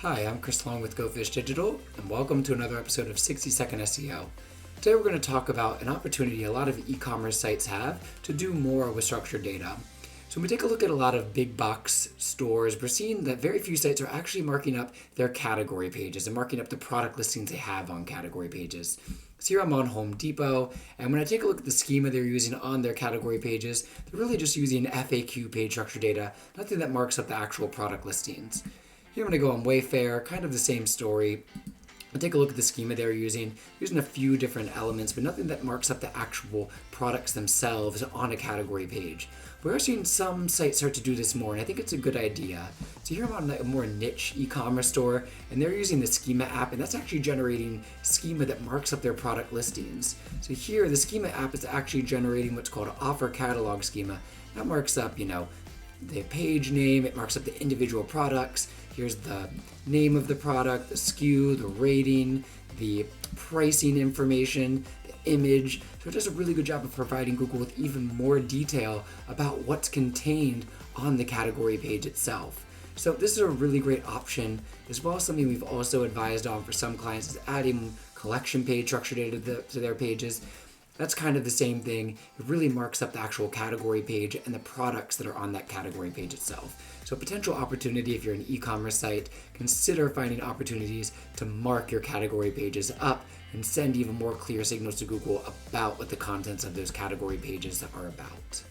Hi, I'm Chris Long with Go Fish Digital, and welcome to another episode of 60 Second SEO. Today we're going to talk about an opportunity a lot of e-commerce sites have to do more with structured data. So when we take a look at a lot of big box stores, we're seeing that very few sites are actually marking up their category pages and marking up the product listings they have on category pages. So here I'm on Home Depot, and when I take a look at the schema they're using on their category pages, they're really just using FAQ page structure data, nothing that marks up the actual product listings. Here I'm going to go on Wayfair, kind of the same story. I'll take a look at the schema they're using a few different elements, but nothing that marks up the actual products themselves on a category page. We're seeing some sites start to do this more, and I think it's a good idea. So here I'm on a more niche e-commerce store, and they're using the schema app, and that's actually generating schema that marks up their product listings. So here, the schema app is actually generating what's called an offer catalog schema. That marks up, the page name, it marks up the individual products. Here's the name of the product, the SKU, the rating, the pricing information, the image. So it does a really good job of providing Google with even more detail about what's contained on the category page itself. So this is a really great option, as well as something we've also advised on for some clients is adding collection page structure data to their pages. That's kind of the same thing. It really marks up the actual category page and the products that are on that category page itself. So potential opportunity if you're an e-commerce site, consider finding opportunities to mark your category pages up and send even more clear signals to Google about what the contents of those category pages are about.